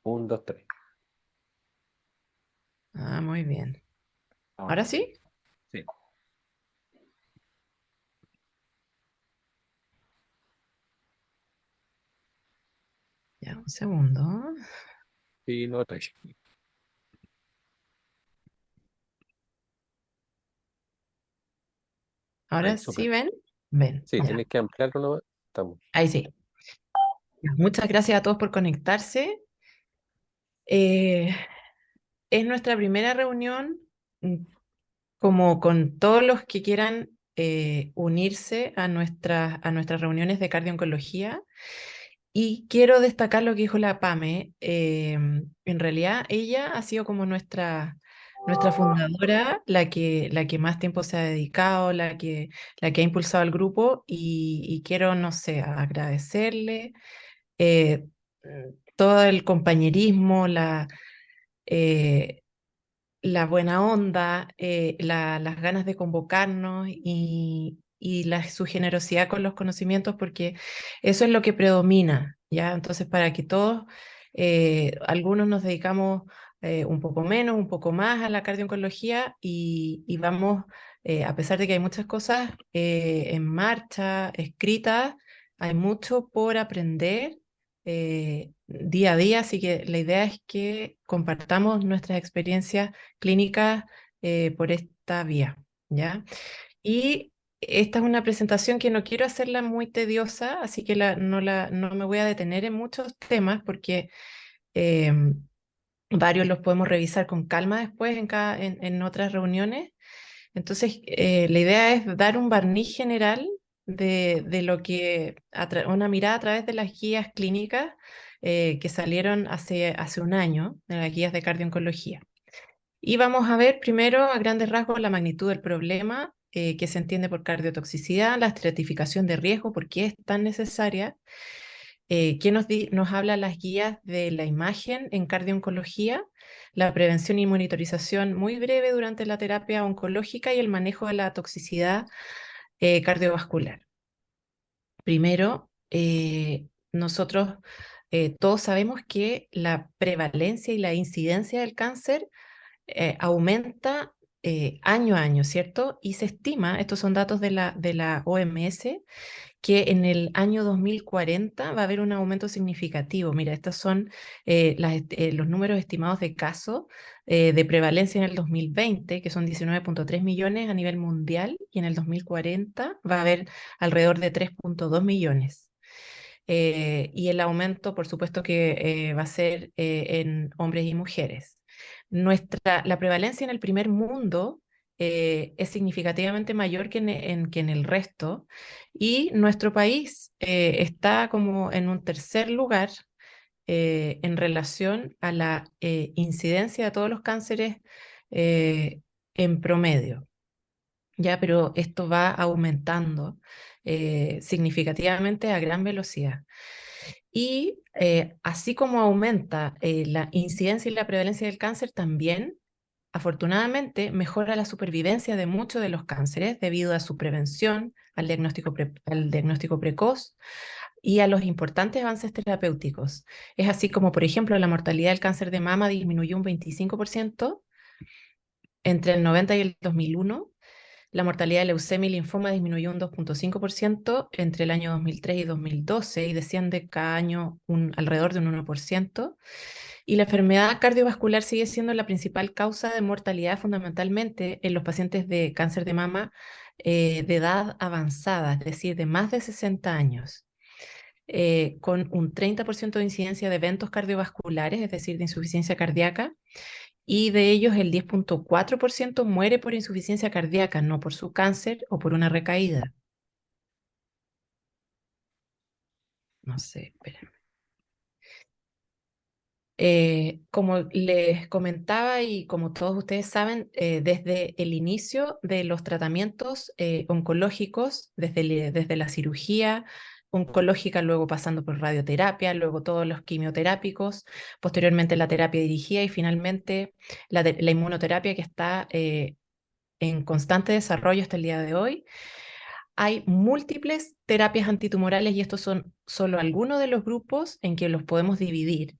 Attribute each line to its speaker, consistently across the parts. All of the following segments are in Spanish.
Speaker 1: Un, dos, tres.
Speaker 2: Ah, muy bien. ¿Ahora
Speaker 1: Ahora sí.
Speaker 2: sí?
Speaker 1: Sí.
Speaker 2: Ya, un segundo.
Speaker 1: Y no tres.
Speaker 2: ¿Ahora
Speaker 1: Ahí,
Speaker 2: sí
Speaker 1: súper.
Speaker 2: ven? Ven,
Speaker 1: Sí,
Speaker 2: ya.
Speaker 1: tienes que ampliarlo, ¿no? Estamos.
Speaker 2: Ahí sí. Ya, muchas gracias a todos por conectarse. Eh, es nuestra primera reunión, mm, como con todos los que quieran unirse a nuestras reuniones de cardiooncología. Y quiero destacar lo que dijo la Pame. En realidad, ella ha sido como nuestra fundadora, la que más tiempo se ha dedicado, la que ha impulsado al grupo y quiero, no sé, agradecerle eh, todo el compañerismo, eh, la buena onda, las ganas de convocarnos y su generosidad con los conocimientos, porque eso es lo que predomina, ¿ya? Entonces, para que todos, algunos nos dedicamos un poco menos, un poco más a la cardiooncología y vamos, a pesar de que hay muchas cosas en marcha, escritas, hay mucho por aprender día a día, así que la idea es que compartamos nuestras experiencias clínicas por esta vía, ¿ya? Y esta es una presentación que no quiero hacerla muy tediosa, así que no me voy a detener en muchos temas porque varios los podemos revisar con calma después en otras reuniones. Entonces, la idea es dar un barniz general de lo que, una mirada a través de las guías clínicas que salieron hace un año, de las guías de cardiooncología. Y vamos a ver primero a grandes rasgos la magnitud del problema que se entiende por cardiotoxicidad, la estratificación de riesgo, por qué es tan necesaria, qué nos habla las guías de la imagen en cardiooncología, la prevención y monitorización muy breve durante la terapia oncológica y el manejo de la toxicidad cardiovascular. Primero, nosotros todos sabemos que la prevalencia y la incidencia del cáncer aumenta año a año, ¿cierto? Y se estima, estos son datos de la OMS, que en el año 2040 va a haber un aumento significativo. Mira, estos son los números estimados de casos de prevalencia en el 2020, que son 19,3 millones a nivel mundial, y en el 2040 va a haber alrededor de 3,2 millones. Y el aumento, por supuesto, que va a ser en hombres y mujeres. La prevalencia en el primer mundo es significativamente mayor que en el resto y nuestro país está como en un tercer lugar en relación a la incidencia de todos los cánceres eh, en promedio. Ya, pero esto va aumentando significativamente a gran velocidad. Y así como aumenta la incidencia y la prevalencia del cáncer, también, afortunadamente, mejora la supervivencia de muchos de los cánceres debido a su prevención, al diagnóstico precoz y a los importantes avances terapéuticos. Es así como, por ejemplo, la mortalidad del cáncer de mama disminuyó un 25% entre el 90 y el 2001. La mortalidad de leucemia y linfoma disminuyó un 2,5% entre el año 2003 y 2012 y desciende cada año alrededor de un 1%. Y la enfermedad cardiovascular sigue siendo la principal causa de mortalidad fundamentalmente en los pacientes de cáncer de mama de edad avanzada, es decir, de más de 60 años. Con un 30% de incidencia de eventos cardiovasculares, es decir, de insuficiencia cardíaca, y de ellos el 10,4% muere por insuficiencia cardíaca, no por su cáncer o por una recaída. No sé, espera. Como les comentaba y como todos ustedes saben, desde el inicio de los tratamientos oncológicos, desde la cirugía oncológica, luego pasando por radioterapia, luego todos los quimioterápicos, posteriormente la terapia dirigida y finalmente la inmunoterapia que está en constante desarrollo hasta el día de hoy. Hay múltiples terapias antitumorales y estos son solo algunos de los grupos en que los podemos dividir.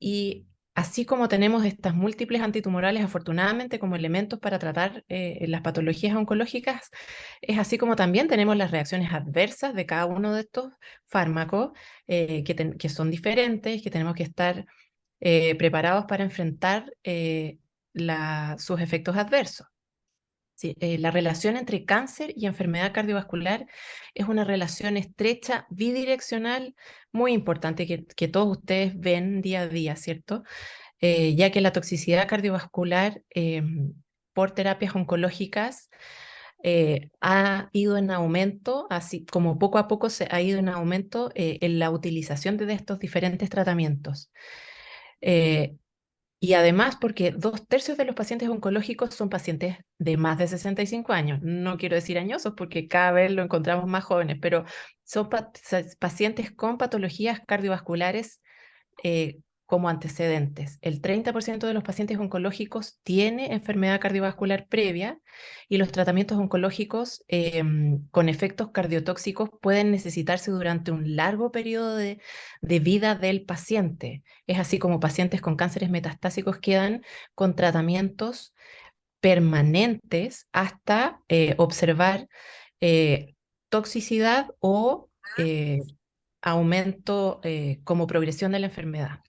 Speaker 2: Y así como tenemos estas múltiples antitumorales, afortunadamente, como elementos para tratar las patologías oncológicas, es así como también tenemos las reacciones adversas de cada uno de estos fármacos, que son diferentes, que tenemos que estar preparados para enfrentar sus efectos adversos. Sí, la relación entre cáncer y enfermedad cardiovascular es una relación estrecha, bidireccional, muy importante que todos ustedes ven día a día, ¿cierto? Ya que la toxicidad cardiovascular por terapias oncológicas ha ido en aumento, así como poco a poco se ha ido en aumento en la utilización de estos diferentes tratamientos. Eh, y además porque 2/3 de los pacientes oncológicos son pacientes de más de 65 años. No quiero decir añosos porque cada vez lo encontramos más jóvenes, pero son pacientes con patologías cardiovasculares como antecedentes. El 30% de los pacientes oncológicos tiene enfermedad cardiovascular previa y los tratamientos oncológicos con efectos cardiotóxicos pueden necesitarse durante un largo periodo de vida del paciente. Es así como pacientes con cánceres metastásicos quedan con tratamientos permanentes hasta observar eh, toxicidad o aumento como progresión de la enfermedad.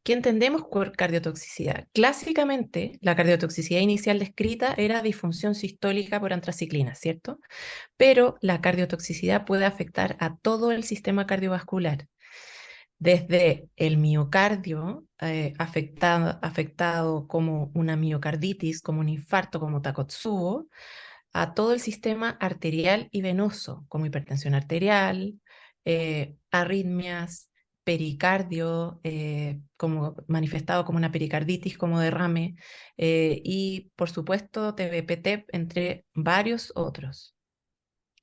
Speaker 2: ¿Qué entendemos por cardiotoxicidad? Clásicamente, la cardiotoxicidad inicial descrita era disfunción sistólica por antraciclina, ¿cierto? Pero la cardiotoxicidad puede afectar a todo el sistema cardiovascular, desde el miocardio afectado como una miocarditis, como un infarto, como Takotsubo, a todo el sistema arterial y venoso, como hipertensión arterial, arritmias, pericardio, como manifestado como una pericarditis, como derrame, y por supuesto TBPT, entre varios otros.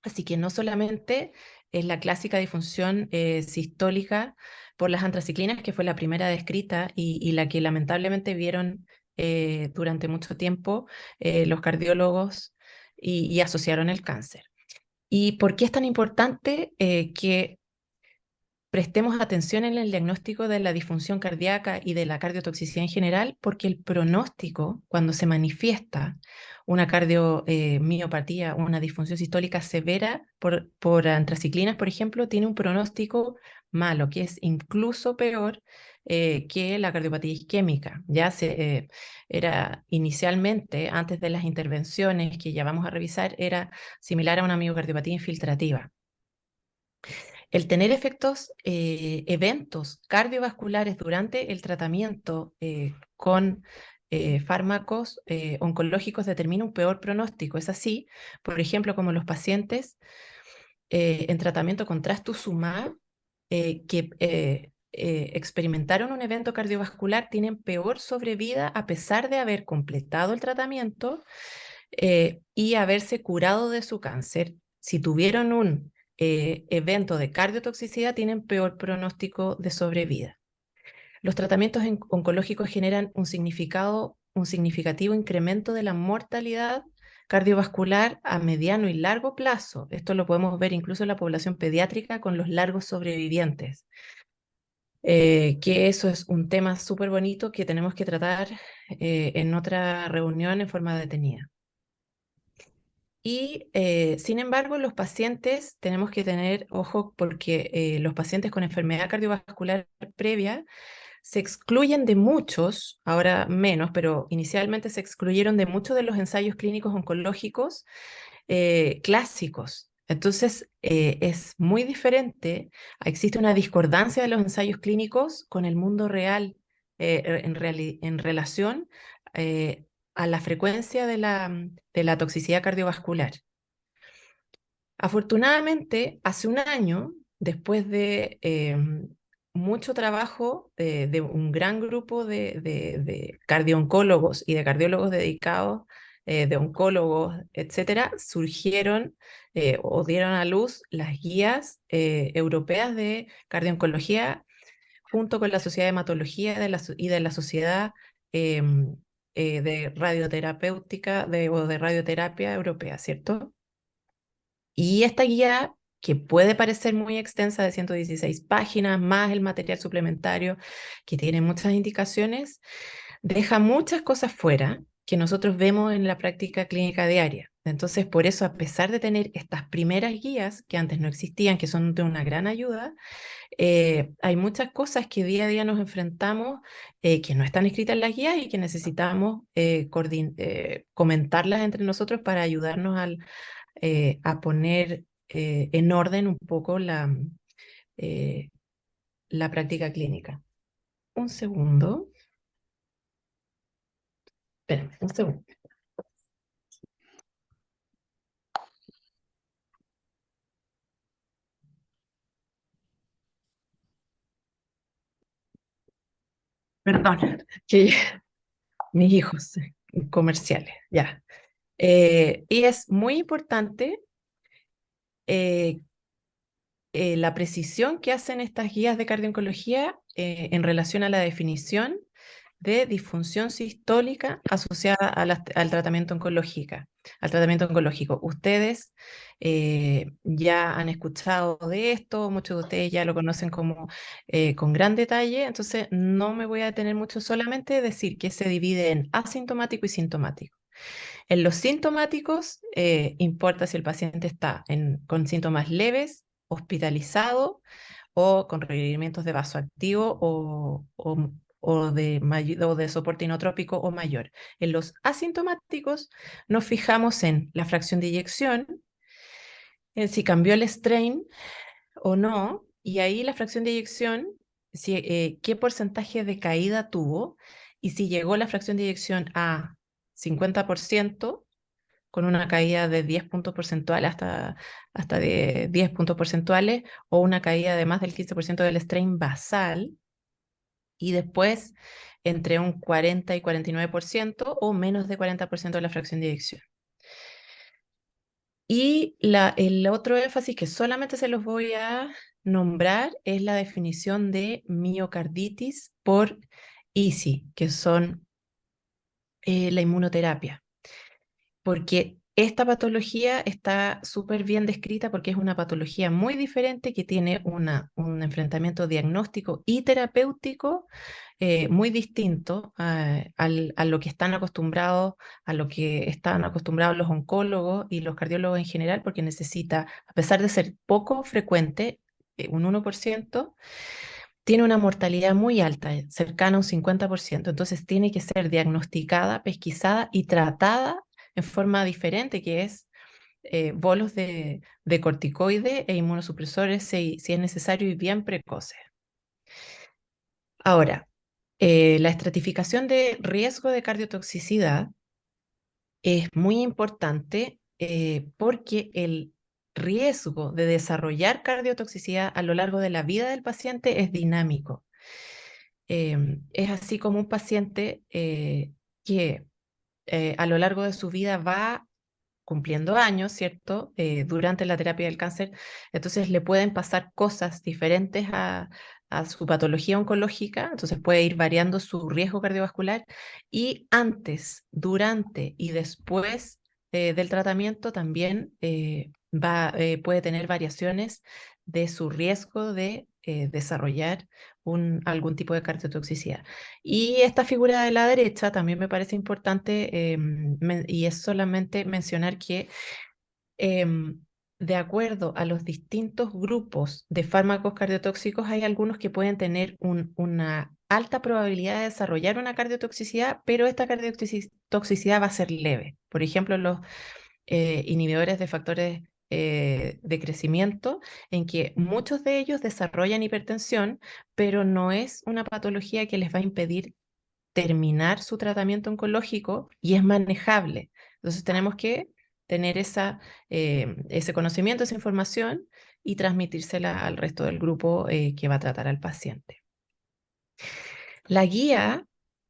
Speaker 2: Así que no solamente es la clásica disfunción sistólica por las antraciclinas, que fue la primera descrita y la que lamentablemente vieron durante mucho tiempo los cardiólogos y asociaron el cáncer. ¿Y por qué es tan importante que prestemos atención en el diagnóstico de la disfunción cardíaca y de la cardiotoxicidad en general? Porque el pronóstico, cuando se manifiesta una cardiomiopatía, una disfunción sistólica severa por antraciclinas, por ejemplo, tiene un pronóstico malo, que es incluso peor que la cardiopatía isquémica. Era inicialmente, antes de las intervenciones que ya vamos a revisar, era similar a una miocardiopatía infiltrativa. El tener eventos cardiovasculares durante el tratamiento con fármacos oncológicos determina un peor pronóstico. Es así, por ejemplo, como los pacientes en tratamiento con trastuzumab que experimentaron un evento cardiovascular tienen peor sobrevida a pesar de haber completado el tratamiento y haberse curado de su cáncer. Si tuvieron un evento de cardiotoxicidad, tienen peor pronóstico de sobrevida. Los tratamientos oncológicos generan un significativo incremento de la mortalidad cardiovascular a mediano y largo plazo. Esto lo podemos ver incluso en la población pediátrica con los largos sobrevivientes. Que eso es un tema súper bonito que tenemos que tratar en otra reunión en forma detenida. Y sin embargo, los pacientes tenemos que tener ojo porque los pacientes con enfermedad cardiovascular previa se excluyen de muchos, ahora menos, pero inicialmente se excluyeron de muchos de los ensayos clínicos oncológicos clásicos. Entonces, es muy diferente, existe una discordancia de los ensayos clínicos con el mundo real en relación eh, a la frecuencia de la toxicidad cardiovascular. Afortunadamente, hace un año, después de mucho trabajo de un gran grupo de cardiooncólogos y de cardiólogos dedicados, de oncólogos, etcétera, surgieron o dieron a luz las guías europeas de cardiooncología junto con la Sociedad de Hematología y de la Sociedad de Radioterapéutica o de Radioterapia Europea, ¿cierto? Y esta guía que puede parecer muy extensa, de 116 páginas, más el material suplementario, que tiene muchas indicaciones, deja muchas cosas fuera que nosotros vemos en la práctica clínica diaria. Entonces, por eso, a pesar de tener estas primeras guías que antes no existían, que son de una gran ayuda, hay muchas cosas que día a día nos enfrentamos que no están escritas en las guías y que necesitamos comentarlas entre nosotros para ayudarnos a poner en orden un poco eh, la práctica clínica. Un segundo. Espérame, un segundo. Perdón, que mis hijos comerciales, ya. Y es muy importante eh, la precisión que hacen estas guías de cardio-oncología en relación a la definición de disfunción sistólica asociada al tratamiento oncológico. Ustedes ya han escuchado de esto, muchos de ustedes ya lo conocen como con gran detalle, entonces no me voy a detener mucho, solamente decir que se divide en asintomático y sintomático. En los sintomáticos, importa si el paciente está con síntomas leves, hospitalizado o con requerimientos de vasoactivo o de soporte inotrópico o mayor. En los asintomáticos nos fijamos en la fracción de eyección, en si cambió el strain o no, y ahí la fracción de eyección, qué porcentaje de caída tuvo, y si llegó la fracción de eyección a 50%, con una caída de 10 puntos porcentuales hasta de 10 puntos porcentuales, o una caída de más del 15% del strain basal, y después entre un 40 y 49% o menos de 40% de la fracción de eyección. Y el otro énfasis que solamente se los voy a nombrar es la definición de miocarditis por ICI, que son la inmunoterapia, porque esta patología está súper bien descrita porque es una patología muy diferente que tiene un enfrentamiento diagnóstico y terapéutico muy distinto a lo que están acostumbrados, a lo que están acostumbrados los oncólogos y los cardiólogos en general, porque necesita, a pesar de ser poco frecuente, un 1%, tiene una mortalidad muy alta, cercana a un 50%. Entonces tiene que ser diagnosticada, pesquisada y tratada en forma diferente, que es bolos de corticoide e inmunosupresores si es necesario y bien precoces. Ahora, la estratificación de riesgo de cardiotoxicidad es muy importante porque el riesgo de desarrollar cardiotoxicidad a lo largo de la vida del paciente es dinámico. Es así como un paciente que a lo largo de su vida va cumpliendo años, ¿cierto? Durante la terapia del cáncer, entonces le pueden pasar cosas diferentes a su patología oncológica, entonces puede ir variando su riesgo cardiovascular y antes, durante y después del tratamiento también puede tener variaciones de su riesgo de desarrollar algún tipo de cardiotoxicidad. Y esta figura de la derecha también me parece importante y es solamente mencionar que de acuerdo a los distintos grupos de fármacos cardiotóxicos, hay algunos que pueden tener una alta probabilidad de desarrollar una cardiotoxicidad, pero esta cardiotoxicidad va a ser leve. Por ejemplo, los inhibidores de factores de crecimiento, en que muchos de ellos desarrollan hipertensión, pero no es una patología que les va a impedir terminar su tratamiento oncológico y es manejable. Entonces tenemos que tener ese conocimiento, esa información y transmitírsela al resto del grupo que va a tratar al paciente. La guía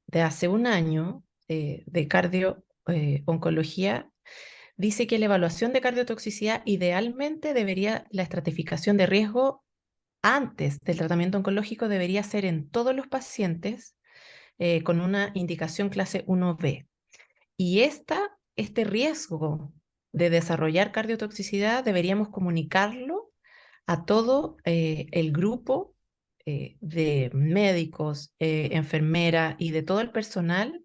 Speaker 2: de hace un año de cardio-oncología dice que la evaluación de cardiotoxicidad idealmente la estratificación de riesgo antes del tratamiento oncológico debería ser en todos los pacientes con una indicación clase 1B. Y este riesgo de desarrollar cardiotoxicidad deberíamos comunicarlo a todo el grupo de médicos, enfermeras y de todo el personal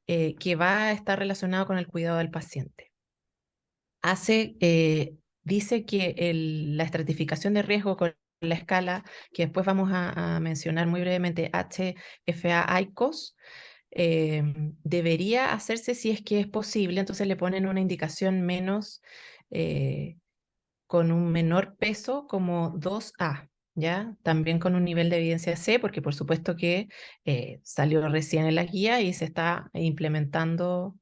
Speaker 2: que va a estar relacionado con el cuidado del paciente. Dice que la estratificación de riesgo con la escala, que después vamos a mencionar muy brevemente, HFA-ICOS, debería hacerse si es que es posible, entonces le ponen una indicación menos, con un menor peso como 2A, ¿ya? También con un nivel de evidencia C, porque por supuesto que salió recién en la guía y se está implementando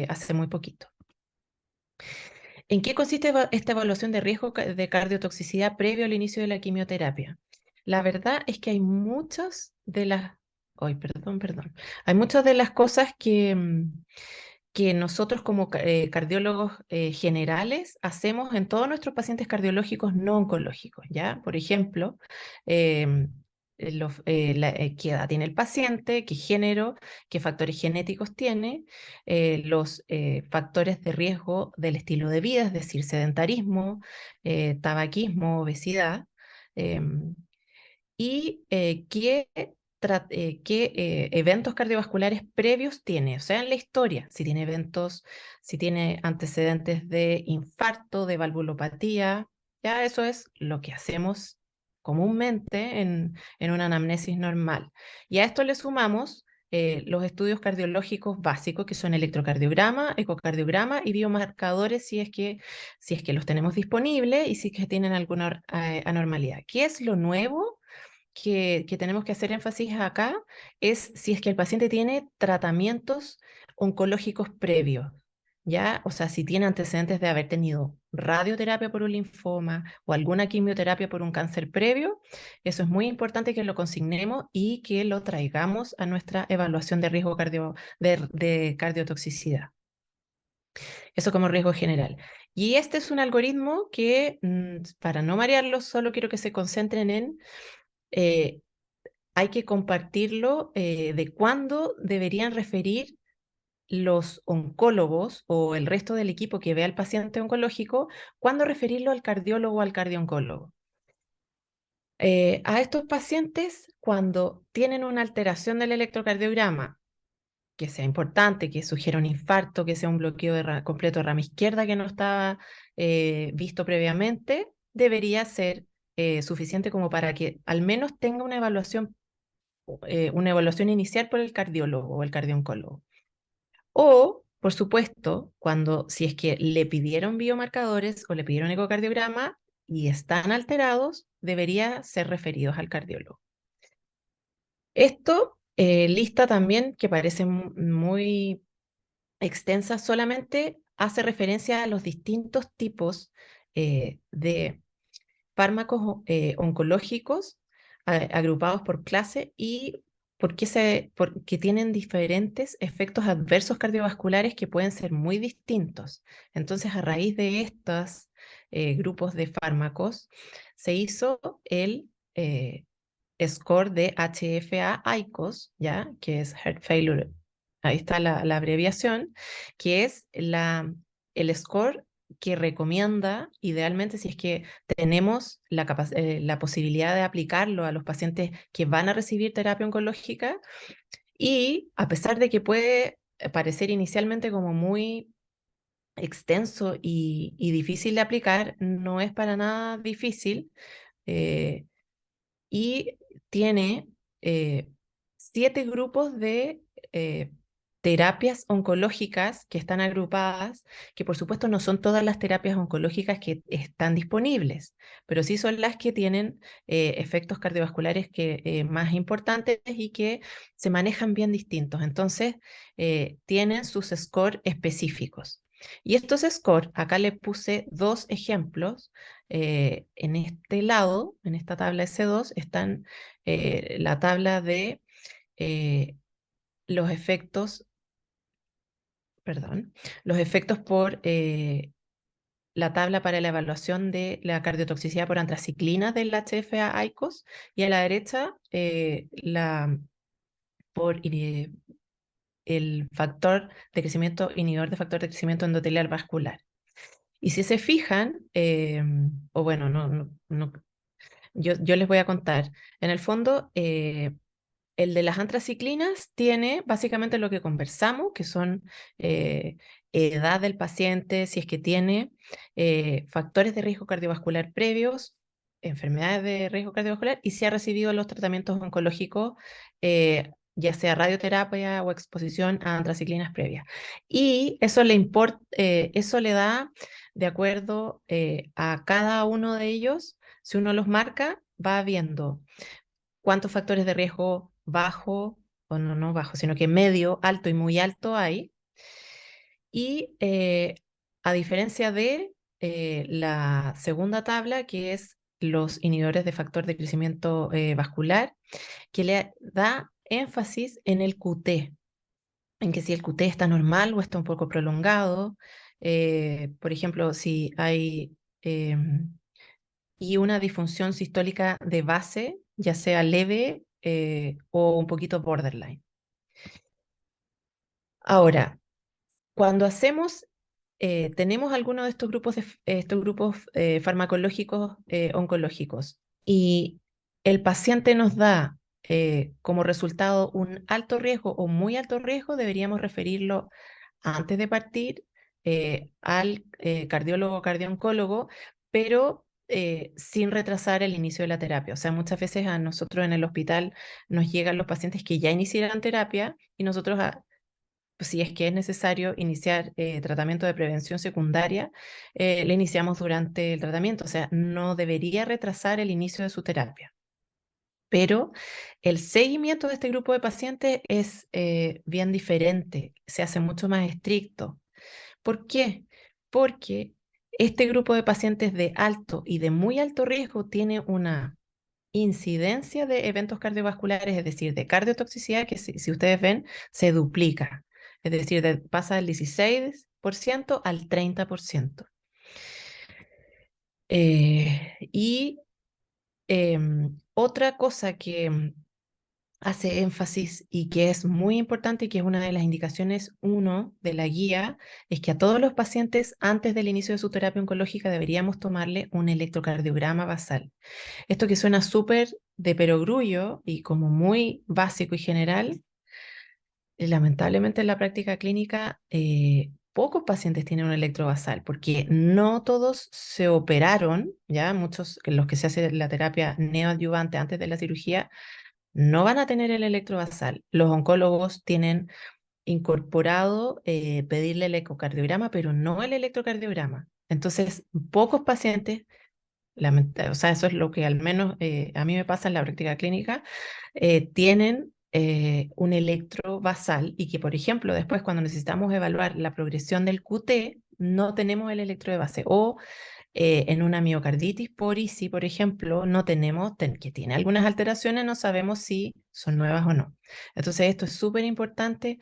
Speaker 2: hace muy poquito. ¿En qué consiste esta evaluación de riesgo de cardiotoxicidad previo al inicio de la quimioterapia? La verdad es que hay muchas de las... Ay, perdón. Hay muchas de las cosas que nosotros como cardiólogos generales hacemos en todos nuestros pacientes cardiológicos no oncológicos, ¿ya? Por ejemplo, em, qué edad tiene el paciente, qué género, qué factores genéticos tiene, los factores de riesgo del estilo de vida, es decir, sedentarismo, tabaquismo, obesidad, em, y qué eventos cardiovasculares previos tiene, o sea, en la historia, si tiene eventos, si tiene antecedentes de infarto, de valvulopatía, ya eso es lo que hacemos comúnmente en una anamnesis normal. Y a esto le sumamos los estudios cardiológicos básicos, que son electrocardiograma, ecocardiograma y biomarcadores, si es que los tenemos disponibles y si es que tienen alguna anormalidad. ¿Qué es lo nuevo que tenemos que hacer énfasis acá? Es si es que el paciente tiene tratamientos oncológicos previos, ¿ya? O sea, si tiene antecedentes de haber tenido radioterapia por un linfoma o alguna quimioterapia por un cáncer previo, eso es muy importante que lo consignemos y que lo traigamos a nuestra evaluación de riesgo de cardiotoxicidad. Eso como riesgo general. Y este es un algoritmo que, para no marearlos, solo quiero que se concentren en eh, hay que compartirlo de cuándo deberían referir los oncólogos o el resto del equipo que ve al paciente oncológico, cuándo referirlo al cardiólogo o al cardiooncólogo. A estos pacientes, cuando tienen una alteración del electrocardiograma, que sea importante, que sugiera un infarto, que sea un bloqueo completo de rama izquierda que no estaba visto previamente, debería ser suficiente como para que al menos tenga una evaluación inicial por el cardiólogo o el cardioncólogo. O, por supuesto, si es que le pidieron biomarcadores o le pidieron ecocardiograma y están alterados, debería ser referidos al cardiólogo. Esto, lista también, que parece muy extensa, solamente hace referencia a los distintos tipos de fármacos oncológicos agrupados por clase y porque tienen diferentes efectos adversos cardiovasculares que pueden ser muy distintos. Entonces, a raíz de estos grupos de fármacos, se hizo el score de HFA-ICOS, ¿ya? Que es Heart Failure. Ahí está la abreviación, que es el score que recomienda, idealmente, si es que tenemos la posibilidad de aplicarlo a los pacientes que van a recibir terapia oncológica, y a pesar de que puede parecer inicialmente como muy extenso y difícil de aplicar, no es para nada difícil. eh, y tiene 7 grupos de eh, terapias oncológicas que están agrupadas, que por supuesto no son todas las terapias oncológicas que están disponibles, pero sí son las que tienen efectos cardiovasculares más importantes y que se manejan bien distintos. Entonces, tienen sus scores específicos. Y estos scores, acá le puse 2 ejemplos. En este lado, en esta tabla S2, están la tabla de los efectos, perdón, los efectos por la tabla para la evaluación de la cardiotoxicidad por antraciclina del HFA-ICOS, y a la derecha por el factor de crecimiento, inhibidor de factor de crecimiento endotelial vascular. Y si se fijan, o bueno, yo les voy a contar. En el fondo, el de las antraciclinas tiene básicamente lo que conversamos, que son eh, edad del paciente, si es que tiene factores de riesgo cardiovascular previos, enfermedades de riesgo cardiovascular y si ha recibido los tratamientos oncológicos, ya sea radioterapia o exposición a antraciclinas previas. Y eso le da, de acuerdo a cada uno de ellos, si uno los marca, va viendo cuántos factores de riesgo bajo, o no, no bajo, sino que medio, alto y muy alto hay. Y a diferencia de la segunda tabla, que es los inhibidores de factor de crecimiento vascular, que le da énfasis en el QT, en que si el QT está normal o está un poco prolongado, por ejemplo, si hay y una disfunción sistólica de base, ya sea leve o un poquito borderline. Ahora, cuando tenemos alguno de estos grupos farmacológicos oncológicos y el paciente nos da como resultado un alto riesgo o muy alto riesgo, deberíamos referirlo antes de partir al cardiólogo o cardioncólogo, pero sin retrasar el inicio de la terapia. O sea, muchas veces a nosotros en el hospital nos llegan los pacientes que ya iniciaron terapia y nosotros, si es que es necesario iniciar tratamiento de prevención secundaria, le iniciamos durante el tratamiento. O sea, no debería retrasar el inicio de su terapia. Pero el seguimiento de este grupo de pacientes es bien diferente, se hace mucho más estricto. ¿Por qué? Porque este grupo de pacientes de alto y de muy alto riesgo tiene una incidencia de eventos cardiovasculares, es decir, de cardiotoxicidad, que si ustedes ven, se duplica. Es decir, pasa del 16% al 30%. Y otra cosa que hace énfasis y que es muy importante y que es una de las indicaciones uno de la guía, es que a todos los pacientes antes del inicio de su terapia oncológica deberíamos tomarle un electrocardiograma basal. Esto que suena súper de perogrullo y como muy básico y general, lamentablemente en la práctica clínica pocos pacientes tienen un electrobasal porque no todos se operaron, ya muchos, los que se hace la terapia neoadyuvante antes de la cirugía, no van a tener el electrobasal. Los oncólogos tienen incorporado pedirle el ecocardiograma, pero no el electrocardiograma. Entonces, pocos pacientes, o sea, eso es lo que al menos a mí me pasa en la práctica clínica, tienen un electrovasal y que, por ejemplo, después cuando necesitamos evaluar la progresión del QT, no tenemos el electro de base. O en una miocarditis por ICI, por ejemplo, no tenemos, que tiene algunas alteraciones, no sabemos si son nuevas o no. Entonces, esto es súper importante,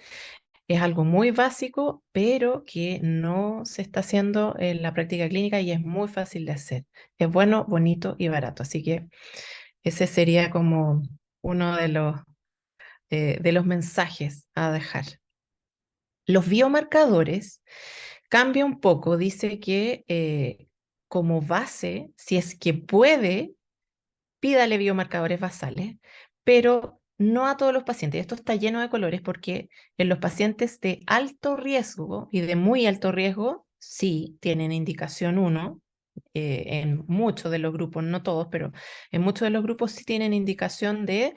Speaker 2: es algo muy básico, pero que no se está haciendo en la práctica clínica y es muy fácil de hacer. Es bueno, bonito y barato. Así que ese sería como uno de los mensajes a dejar. Los biomarcadores cambia un poco, dice que como base, si es que puede, pídale biomarcadores basales, pero no a todos los pacientes. Esto está lleno de colores porque en los pacientes de alto riesgo y de muy alto riesgo, sí tienen indicación 1, en muchos de los grupos, no todos, pero en muchos de los grupos sí tienen indicación de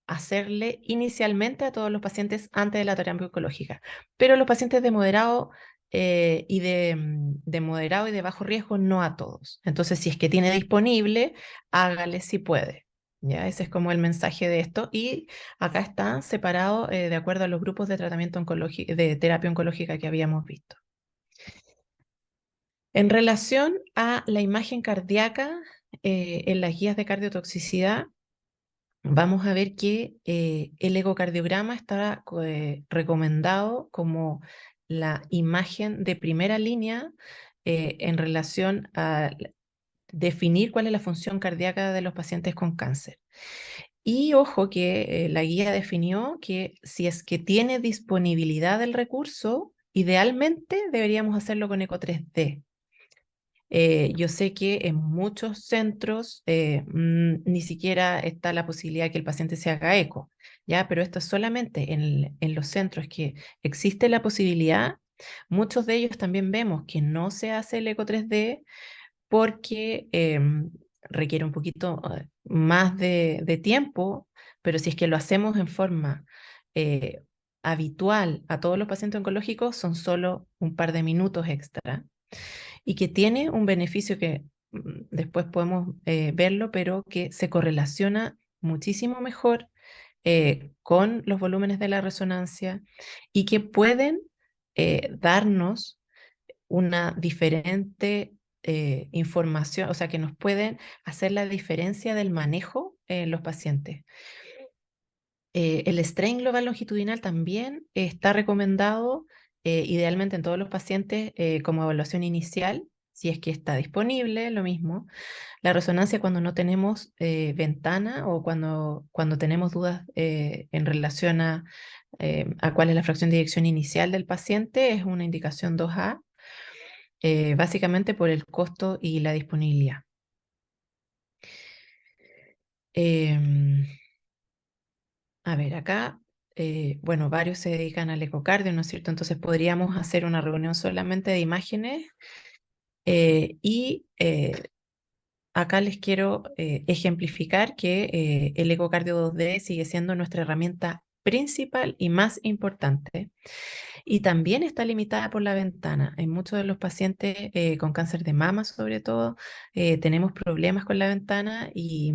Speaker 2: hacerle inicialmente a todos los pacientes antes de la terapia oncológica. Pero los pacientes de moderado de moderado y de bajo riesgo, no a todos. Entonces, si es que tiene disponible, hágale si puede. ¿Ya? Ese es como el mensaje de esto. Y acá está separado de acuerdo a los grupos de tratamiento oncológico, de terapia oncológica que habíamos visto. En relación a la imagen cardíaca, en las guías de cardiotoxicidad, vamos a ver que el ecocardiograma está recomendado como la imagen de primera línea en relación a definir cuál es la función cardíaca de los pacientes con cáncer. Y ojo que la guía definió que si es que tiene disponibilidad del recurso, idealmente deberíamos hacerlo con eco 3D. Yo sé que en muchos centros ni siquiera está la posibilidad de que el paciente se haga eco, ¿ya? Pero esto es solamente en los centros que existe la posibilidad. Muchos de ellos también vemos que no se hace el eco 3D porque requiere un poquito más de tiempo, pero si es que lo hacemos en forma eh, habitual a todos los pacientes oncológicos, son solo un par de minutos extra y que tiene un beneficio que después podemos verlo, pero que se correlaciona muchísimo mejor con los volúmenes de la resonancia y que pueden darnos una diferente información, o sea, que nos pueden hacer la diferencia del manejo en los pacientes. El strain global longitudinal también está recomendado idealmente en todos los pacientes como evaluación inicial, si es que está disponible, lo mismo. La resonancia cuando no tenemos ventana o cuando tenemos dudas en relación a cuál es la fracción de eyección inicial del paciente es una indicación 2A, básicamente por el costo y la disponibilidad. Em, a ver, acá, bueno, varios se dedican al ecocardio, ¿no es cierto? Entonces podríamos hacer una reunión solamente de imágenes y acá les quiero ejemplificar que el ecocardio 2D sigue siendo nuestra herramienta principal y más importante. Y también está limitada por la ventana. En muchos de los pacientes con cáncer de mama, sobre todo, tenemos problemas con la ventana y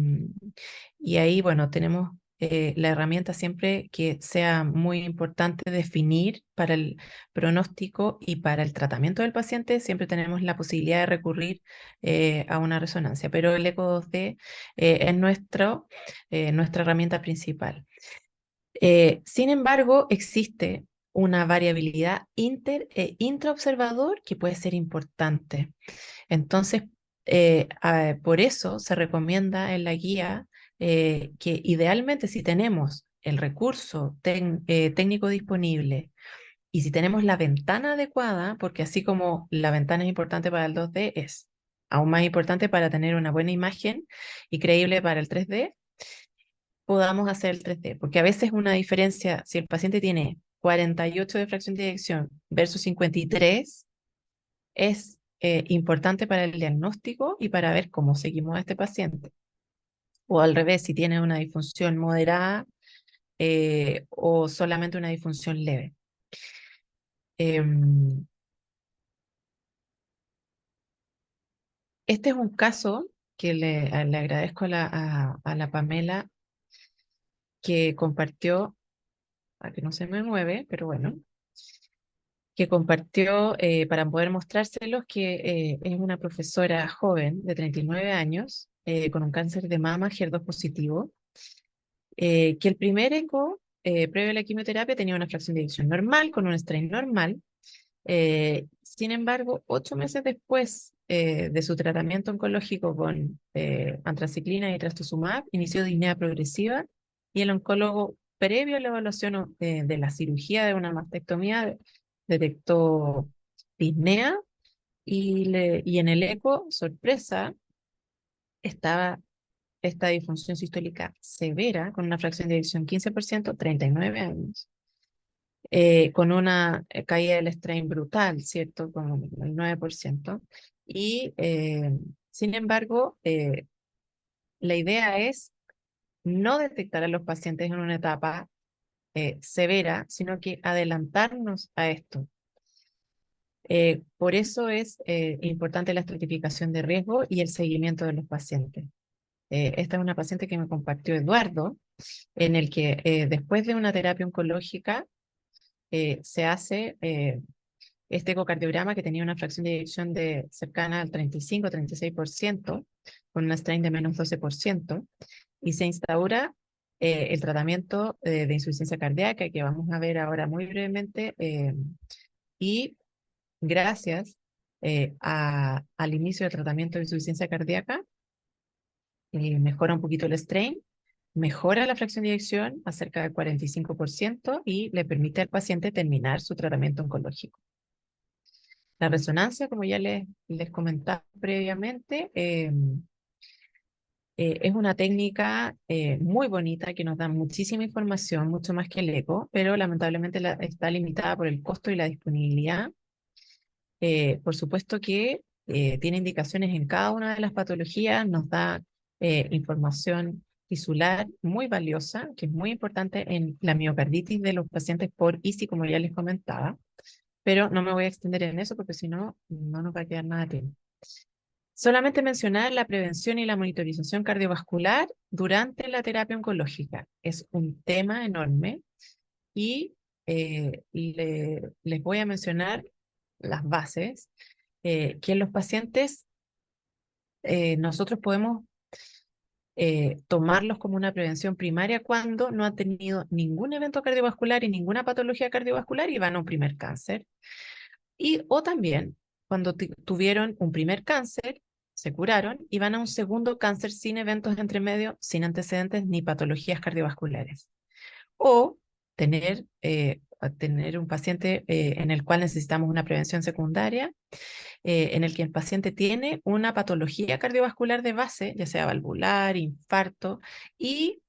Speaker 2: ahí, bueno, tenemos la herramienta siempre que sea muy importante definir para el pronóstico y para el tratamiento del paciente. Siempre tenemos la posibilidad de recurrir a una resonancia, pero el eco 2D es nuestra herramienta principal. Sin embargo, existe una variabilidad intraobservador que puede ser importante. Entonces, por eso se recomienda en la guía que idealmente si tenemos el recurso técnico disponible y si tenemos la ventana adecuada, porque así como la ventana es importante para el 2D, es aún más importante para tener una buena imagen y creíble para el 3D, podamos hacer el 3D, porque a veces una diferencia, si el paciente tiene 48 de fracción de eyección versus 53, es importante para el diagnóstico y para ver cómo seguimos a este paciente. O al revés, si tiene una disfunción moderada o solamente una disfunción leve. Em, este es un caso que le agradezco a la Pamela que compartió, a que no se me mueve, pero bueno, que compartió para poder mostrárselos que es una profesora joven de 39 años con un cáncer de mama HER2 positivo, que el primer eco previo a la quimioterapia tenía una fracción de eyección normal con un strain normal. Sin embargo, 8 meses después de su tratamiento oncológico con antraciclina y trastuzumab, inició disnea progresiva y el oncólogo, previo a la evaluación de la cirugía de una mastectomía, detectó disnea y en el eco, sorpresa, estaba esta disfunción sistólica severa con una fracción de eyección 15%, 39 años con una caída del strain brutal, ¿cierto? Con el 9%. Y sin embargo, la idea es no detectar a los pacientes en una etapa severa, sino que adelantarnos a esto. Por eso es importante la estratificación de riesgo y el seguimiento de los pacientes. Esta es una paciente que me compartió Eduardo, en el que después de una terapia oncológica se hace este ecocardiograma que tenía una fracción de eyección de cercana al 35-36%, con una strain de menos 12%, y se instaura el tratamiento de insuficiencia cardíaca, que vamos a ver ahora muy brevemente, y gracias al inicio del tratamiento de insuficiencia cardíaca, mejora un poquito el strain, mejora la fracción de eyección a cerca del 45% y le permite al paciente terminar su tratamiento oncológico. La resonancia, como ya les comentaba previamente, es una técnica muy bonita que nos da muchísima información, mucho más que el eco, pero lamentablemente está limitada por el costo y la disponibilidad. Por supuesto que tiene indicaciones en cada una de las patologías, nos da información tisular muy valiosa, que es muy importante en la miocarditis de los pacientes por ISI, como ya les comentaba, pero no me voy a extender en eso porque si no, no nos va a quedar nada de tiempo. Solamente mencionar la prevención y la monitorización cardiovascular durante la terapia oncológica. Es un tema enorme y les voy a mencionar las bases, que en los pacientes nosotros podemos tomarlos como una prevención primaria cuando no han tenido ningún evento cardiovascular y ninguna patología cardiovascular y van a un primer cáncer. O también cuando tuvieron un primer cáncer, se curaron y van a un segundo cáncer sin eventos entre medio, sin antecedentes ni patologías cardiovasculares. O tener un paciente en el cual necesitamos una prevención secundaria, en el que el paciente tiene una patología cardiovascular de base, ya sea valvular, infarto, y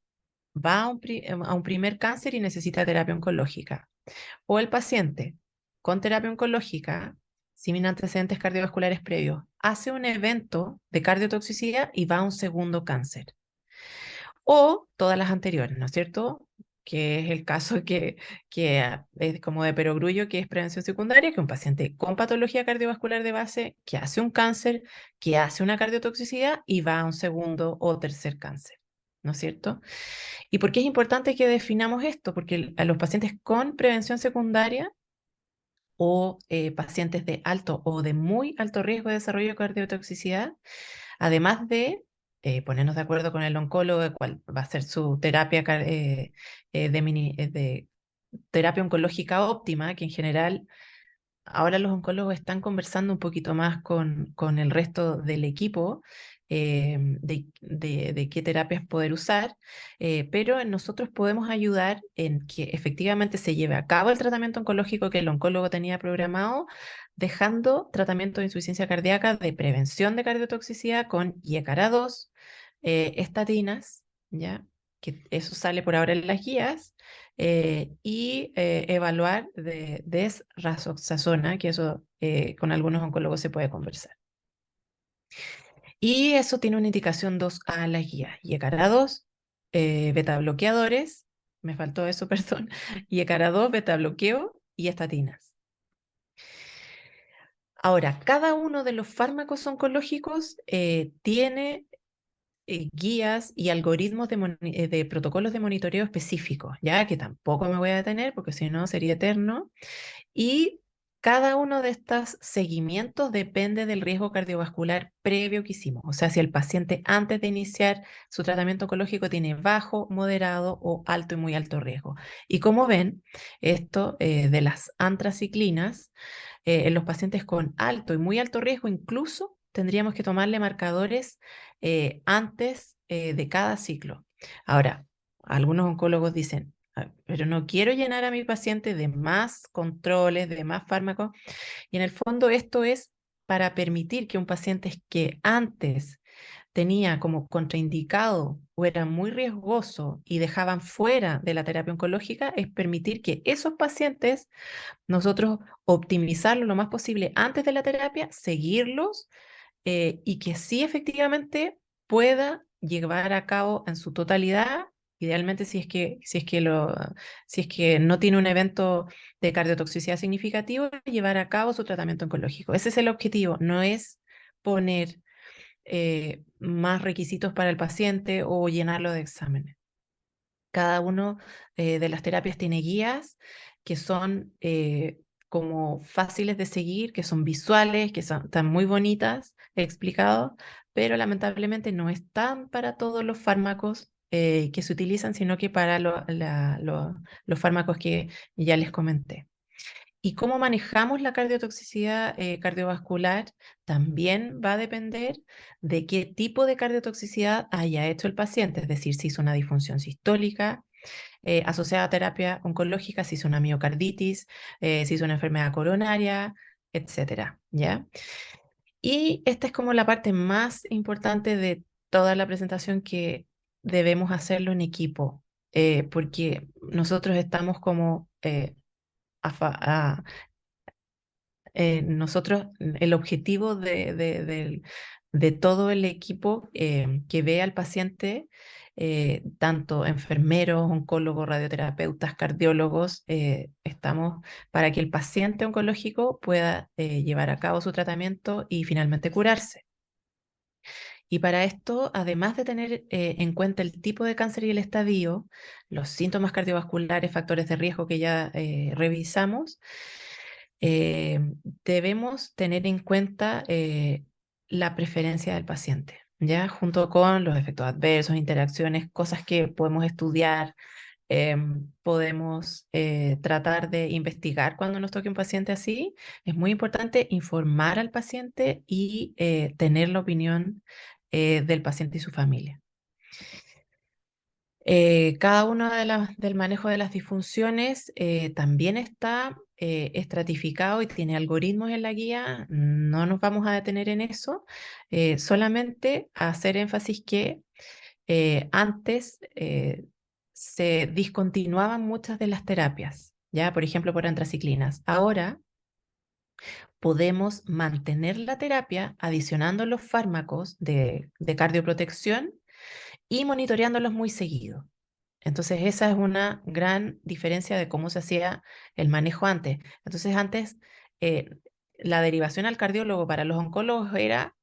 Speaker 2: va a un primer cáncer y necesita terapia oncológica. O el paciente con terapia oncológica, sin antecedentes cardiovasculares previos, hace un evento de cardiotoxicidad y va a un segundo cáncer. O todas las anteriores, ¿no es cierto? Que es el caso que es como de perogrullo, que es prevención secundaria, que un paciente con patología cardiovascular de base, que hace un cáncer, que hace una cardiotoxicidad y va a un segundo o tercer cáncer, ¿no es cierto? ¿Y por qué es importante que definamos esto? Porque a los pacientes con prevención secundaria o pacientes de alto o de muy alto riesgo de desarrollo de cardiotoxicidad, además de ponernos de acuerdo con el oncólogo de cuál va a ser su terapia de terapia oncológica óptima, que en general ahora los oncólogos están conversando un poquito más con el resto del equipo de qué terapias poder usar, pero nosotros podemos ayudar en que efectivamente se lleve a cabo el tratamiento oncológico que el oncólogo tenía programado, dejando tratamiento de insuficiencia cardíaca de prevención de cardiotoxicidad con IECARA-2, estatinas, ¿ya? Que eso sale por ahora en las guías, y evaluar de desrazoxazona, que eso con algunos oncólogos se puede conversar. Y eso tiene una indicación 2A en la guía. IECARA-2, beta bloqueadores, me faltó eso, perdón, IECARA-2, beta bloqueo y estatinas. Ahora, cada uno de los fármacos oncológicos tiene guías y algoritmos de protocolos de monitoreo específicos, ya que tampoco me voy a detener porque si no sería eterno. Y cada uno de estos seguimientos depende del riesgo cardiovascular previo que hicimos. O sea, si el paciente antes de iniciar su tratamiento oncológico tiene bajo, moderado o alto y muy alto riesgo. Y como ven, esto de las antraciclinas, en los pacientes con alto y muy alto riesgo, incluso tendríamos que tomarle marcadores antes de cada ciclo. Ahora, algunos oncólogos dicen, pero no quiero llenar a mi paciente de más controles, de más fármacos. Y en el fondo esto es para permitir que un paciente que antes tenía como contraindicado o era muy riesgoso y dejaban fuera de la terapia oncológica, es permitir que esos pacientes nosotros optimizarlo lo más posible antes de la terapia, seguirlos y que sí efectivamente pueda llevar a cabo en su totalidad, idealmente si es que no tiene un evento de cardiotoxicidad significativo, llevar a cabo su tratamiento oncológico. Ese es el objetivo, no es poner más requisitos para el paciente o llenarlo de exámenes. Cada uno de las terapias tiene guías que son como fáciles de seguir, que son visuales, que están muy bonitas, he explicado, pero lamentablemente no están para todos los fármacos que se utilizan, sino que para los fármacos que ya les comenté. Y cómo manejamos la cardiotoxicidad cardiovascular también va a depender de qué tipo de cardiotoxicidad haya hecho el paciente, es decir, si hizo una disfunción sistólica asociada a terapia oncológica, si hizo una miocarditis, si hizo una enfermedad coronaria, etcétera, ¿ya? Y esta es como la parte más importante de toda la presentación que debemos hacerlo en equipo, porque nosotros estamos como a fa- a- nosotros, el objetivo de todo el equipo que ve al paciente, tanto enfermeros, oncólogos, radioterapeutas, cardiólogos, estamos para que el paciente oncológico pueda llevar a cabo su tratamiento y finalmente curarse. Y para esto, además de tener en cuenta el tipo de cáncer y el estadio, los síntomas cardiovasculares, factores de riesgo que ya revisamos, eh, debemos tener en cuenta la preferencia del paciente, ¿ya? Junto con los efectos adversos, interacciones, cosas que podemos estudiar, podemos tratar de investigar cuando nos toque un paciente así. Es muy importante informar al paciente y tener la opinión del paciente y su familia. Cada uno del manejo de las disfunciones también está estratificado y tiene algoritmos en la guía. No nos vamos a detener en eso, solamente hacer énfasis que antes se discontinuaban muchas de las terapias, ya por ejemplo por antraciclinas. Ahora podemos mantener la terapia adicionando los fármacos de cardioprotección y monitoreándolos muy seguido. Entonces, esa es una gran diferencia de cómo se hacía el manejo antes. Entonces, antes eh, la derivación al cardiólogo para los oncólogos era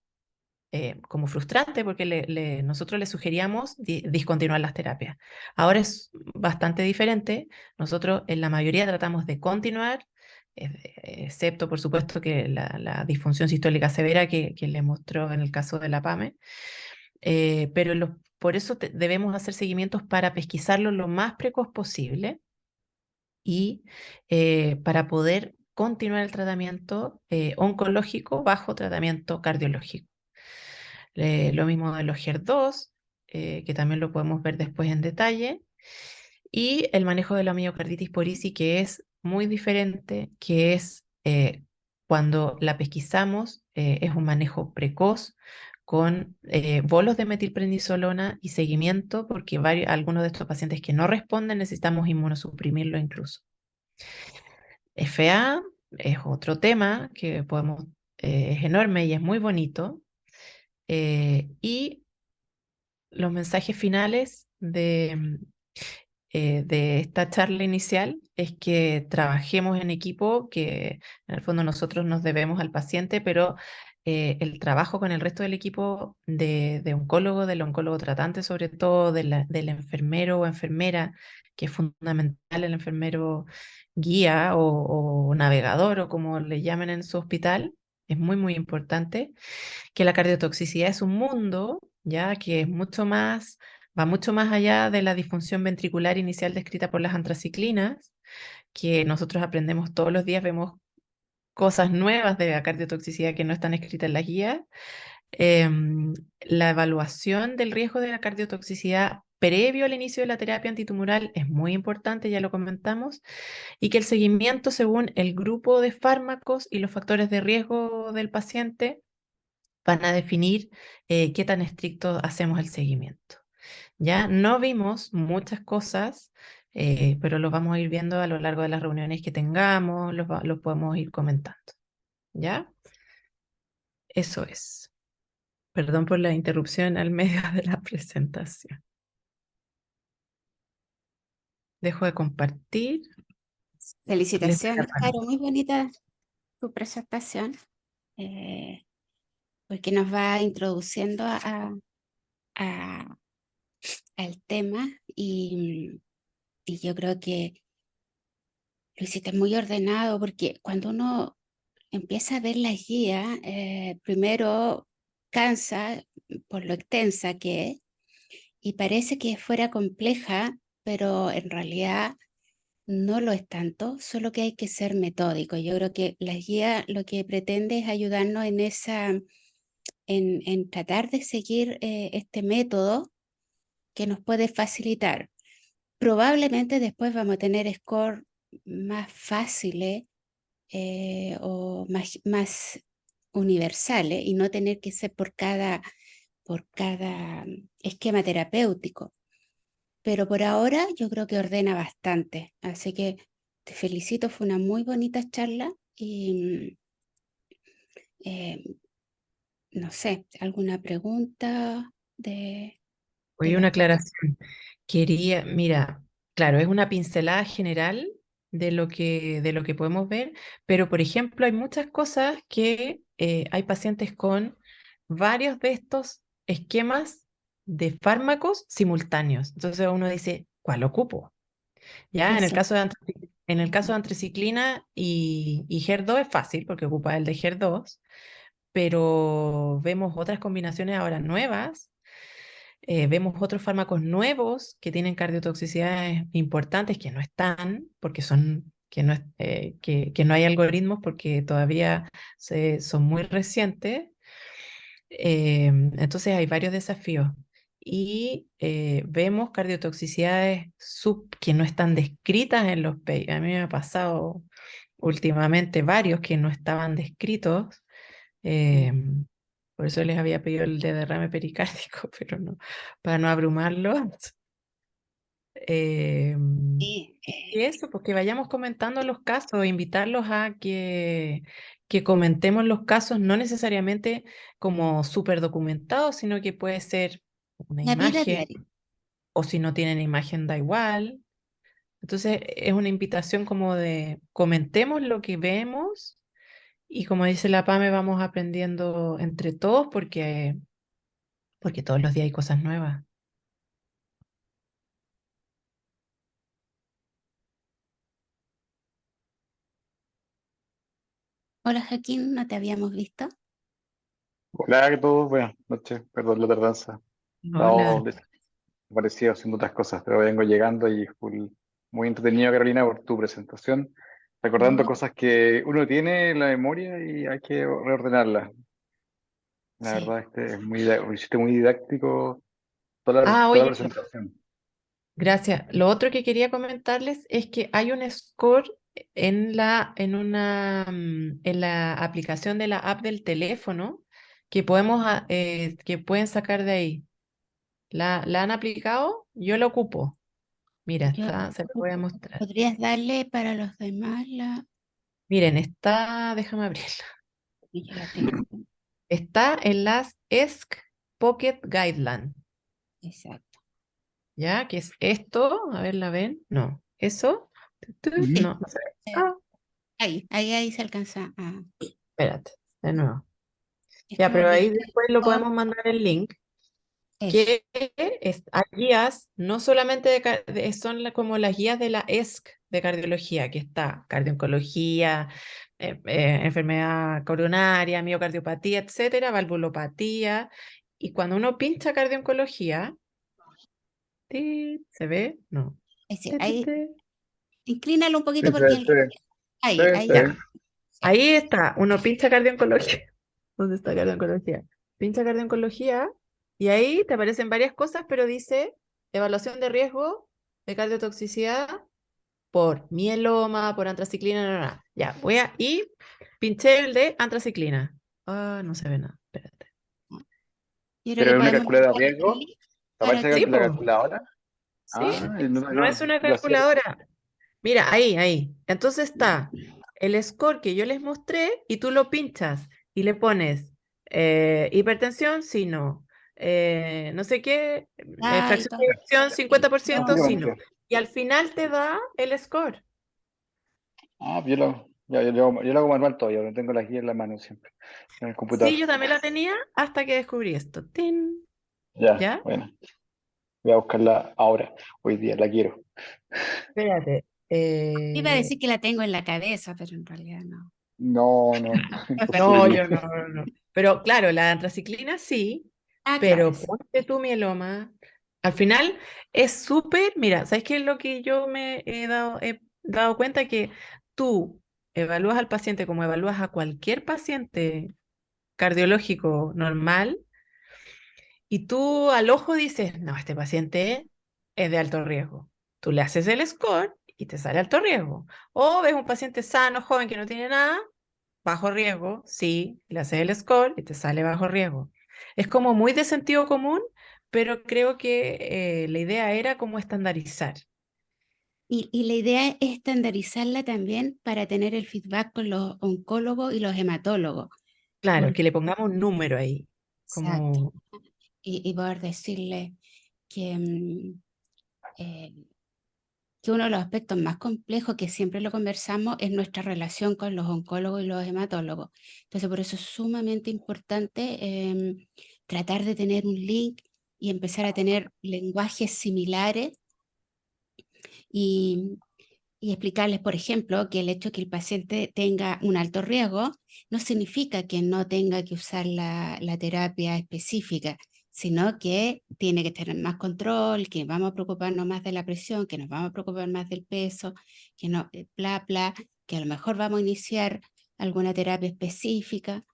Speaker 2: como frustrante porque nosotros le sugeríamos discontinuar las terapias. Ahora es bastante diferente. Nosotros en la mayoría tratamos de continuar, excepto por supuesto que la disfunción sistólica severa que le mostró en el caso de la PAME. Pero por eso debemos hacer seguimientos para pesquisarlo lo más precoz posible y para poder continuar el tratamiento oncológico bajo tratamiento cardiológico. Lo mismo de los HER2, que también lo podemos ver después en detalle, y el manejo de la miocarditis por ICI, que es muy diferente, que es cuando la pesquisamos, es un manejo precoz con bolos de metilprednisolona y seguimiento, porque algunos de estos pacientes que no responden necesitamos inmunosuprimirlo incluso. FA es otro tema que es enorme y es muy bonito. Y los mensajes finales de esta charla inicial es que trabajemos en equipo, que en el fondo nosotros nos debemos al paciente, pero el trabajo con el resto del equipo de oncólogo, del oncólogo tratante, sobre todo del enfermero o enfermera, que es fundamental el enfermero guía o navegador o como le llamen en su hospital, es muy, muy importante que la cardiotoxicidad es un mundo, ya que es va mucho más allá de la disfunción ventricular inicial descrita por las antraciclinas, que nosotros aprendemos todos los días, vemos cosas nuevas de la cardiotoxicidad que no están escritas en la guía. La evaluación del riesgo de la cardiotoxicidad previo al inicio de la terapia antitumoral es muy importante, ya lo comentamos, y que el seguimiento según el grupo de fármacos y los factores de riesgo del paciente van a definir qué tan estricto hacemos el seguimiento. Ya no vimos muchas cosas, pero los vamos a ir viendo a lo largo de las reuniones que tengamos, los podemos ir comentando. ¿Ya? Eso es. Perdón por la interrupción al medio de la presentación. Dejo de compartir. Les doy la
Speaker 3: Felicitaciones,
Speaker 2: palabra.
Speaker 3: Caro, muy bonita tu presentación, eh, porque nos va introduciendo a- al tema y yo creo que lo hiciste muy ordenado, porque cuando uno empieza a ver la guía, primero cansa por lo extensa que es y parece que fuera compleja, pero en realidad no lo es tanto, solo que hay que ser metódico. Yo creo que la guía lo que pretende es ayudarnos en tratar de seguir este método que nos puede facilitar. Probablemente después vamos a tener score más fáciles o más universales y no tener que ser por cada esquema terapéutico. Pero por ahora yo creo que ordena bastante. Así que te felicito, fue una muy bonita charla y eh, no sé, ¿alguna pregunta de
Speaker 2: Oye,
Speaker 3: los
Speaker 2: una
Speaker 3: que...
Speaker 2: aclaración. Quería, mira, claro, es una pincelada general de lo que podemos ver, pero por ejemplo, hay muchas cosas que hay pacientes con varios de estos esquemas de fármacos simultáneos. Entonces uno dice, ¿cuál ocupo? Ya,
Speaker 3: Eso.
Speaker 2: en el caso de antraciclina y HER2 es fácil porque ocupa el de HER2, pero vemos otras combinaciones ahora nuevas, vemos otros fármacos nuevos que tienen cardiotoxicidades importantes que no están, porque son, que no hay algoritmos porque todavía son muy recientes. Entonces hay varios desafíos. Y vemos cardiotoxicidades que no están descritas en los PEI. A mí me ha pasado últimamente varios que no estaban descritos. Por eso les había pedido el de derrame pericárdico, pero no, para no abrumarlos.
Speaker 3: Sí,
Speaker 2: Y eso, pues que vayamos comentando los casos, invitarlos a que comentemos los casos, no necesariamente como súper documentados, sino que puede ser una
Speaker 3: la vida
Speaker 2: imagen,
Speaker 3: diaria.
Speaker 2: o si no tienen imagen, da igual. Entonces es una invitación como de comentemos lo que vemos y como dice la Pame, vamos aprendiendo entre todos porque todos los días hay cosas nuevas.
Speaker 3: Hola Joaquín, no te habíamos visto.
Speaker 4: Hola a todos, buenas noches, perdón la tardanza.
Speaker 2: Hola.
Speaker 4: Estaba desaparecido haciendo otras cosas, pero vengo llegando y muy entretenido, Carolina, por tu presentación, recordando
Speaker 3: Oh,
Speaker 4: cosas que uno tiene en la memoria y hay que reordenarlas. La
Speaker 3: sí.
Speaker 4: verdad, lo hiciste muy didáctico
Speaker 2: Ah,
Speaker 4: toda la
Speaker 2: oye,
Speaker 4: presentación.
Speaker 2: gracias. Lo otro que quería comentarles es que hay un score en la aplicación de la app del teléfono que que pueden sacar de ahí. ¿La han aplicado? Yo la ocupo. Mira,
Speaker 3: Yo,
Speaker 2: se lo voy a mostrar.
Speaker 3: ¿podrías darle para los demás
Speaker 2: Miren, déjame abrirla.
Speaker 3: yo la tengo?
Speaker 2: Está en las ESC Pocket Guideline,
Speaker 3: Exacto.
Speaker 2: ¿ya? Que es esto. A ver, ¿la ven? No. ¿Eso?
Speaker 4: Ujú.
Speaker 3: Sí,
Speaker 2: No, no sé.
Speaker 3: eh,
Speaker 2: Ah,
Speaker 3: ahí se alcanza a...
Speaker 2: espérate, de nuevo.
Speaker 3: Es
Speaker 2: Ya,
Speaker 3: como
Speaker 2: pero ahí
Speaker 3: lista
Speaker 2: después lo
Speaker 3: por
Speaker 2: podemos mandar el link,
Speaker 3: eso.
Speaker 2: que hay guías, no solamente son como las guías de la ESC de cardiología, que está cardiología, enfermedad coronaria, miocardiopatía, etcétera, valvulopatía. Y cuando uno pincha cardiología, ¿se ve? No.
Speaker 3: Ahí, sí,
Speaker 2: Ti, ti,
Speaker 3: ahí,
Speaker 2: ti.
Speaker 3: inclínalo un
Speaker 4: Sí,
Speaker 3: poquito
Speaker 4: sí,
Speaker 3: porque
Speaker 4: sí,
Speaker 3: ahí,
Speaker 4: sí,
Speaker 3: ahí.
Speaker 2: Ya,
Speaker 4: sí.
Speaker 3: Sí.
Speaker 2: ahí está, uno pincha cardio-oncología. ¿Dónde está cardio-oncología? Pincha cardio-oncología y ahí te aparecen varias cosas, pero dice evaluación de riesgo de cardiotoxicidad por mieloma, por antraciclina, no, no, no. Ya, y pinché el de antraciclina. Ah, no se ve nada, espérate.
Speaker 3: Yo creo
Speaker 4: Pero
Speaker 3: que
Speaker 4: es una
Speaker 3: podemos
Speaker 4: calculadora de
Speaker 3: mandar el
Speaker 4: riesgo.
Speaker 3: link
Speaker 4: ¿Te
Speaker 3: para
Speaker 4: aparece
Speaker 2: Sí,
Speaker 3: que...
Speaker 4: la
Speaker 2: pues,
Speaker 4: calculadora?
Speaker 2: sí, no es una
Speaker 4: Yo hacía eso.
Speaker 2: calculadora. Mira, ahí. Entonces está el score que yo les mostré y tú lo pinchas y le pones hipertensión, sí, no. No sé qué,
Speaker 3: Ay,
Speaker 2: fracción de
Speaker 3: todo.
Speaker 2: eyección,
Speaker 4: Ah,
Speaker 2: 50%, sí, no.
Speaker 4: efectivamente.
Speaker 2: Y al final te da el score.
Speaker 4: Yo lo hago manual todavía, no tengo la guía en la mano siempre, en el
Speaker 2: Sí,
Speaker 4: computador.
Speaker 2: yo también la tenía hasta que descubrí esto. ¡Tin!
Speaker 4: Ya,
Speaker 2: ¿Ya?
Speaker 4: bueno, voy a buscarla ahora, hoy día, la quiero.
Speaker 2: Espérate.
Speaker 3: Iba a decir que la tengo en la cabeza, pero en realidad no.
Speaker 4: No, no,
Speaker 2: No,
Speaker 4: imposible.
Speaker 2: yo no, no, no. Pero claro, la antraciclina sí,
Speaker 3: Ah, claro,
Speaker 2: pero
Speaker 3: sí.
Speaker 2: ponte tu mieloma. Al final es súper, mira, ¿sabes qué es lo que yo he dado cuenta? Que tú evalúas al paciente como evalúas a cualquier paciente cardiológico normal y tú al ojo dices, no, este paciente es de alto riesgo. Tú le haces el score y te sale alto riesgo. O ves un paciente sano, joven, que no tiene nada, bajo riesgo, sí, le haces el score y te sale bajo riesgo. Es como muy de sentido común, pero creo que la idea era como estandarizar.
Speaker 3: Y la idea es estandarizarla también para tener el feedback con los oncólogos y los hematólogos.
Speaker 2: Claro,
Speaker 3: Porque,
Speaker 2: que le pongamos un número ahí,
Speaker 3: exacto,
Speaker 2: como,
Speaker 3: y poder decirle que, que uno de los aspectos más complejos, que siempre lo conversamos, es nuestra relación con los oncólogos y los hematólogos. Entonces, por eso es sumamente importante tratar de tener un link y empezar a tener lenguajes similares y, y explicarles, por ejemplo, que el hecho de que el paciente tenga un alto riesgo no significa que no tenga que usar la terapia específica, sino que tiene que tener más control, que vamos a preocuparnos más de la presión, que nos vamos a preocupar más del peso, que no, bla, bla, que a lo mejor vamos a iniciar alguna terapia específica.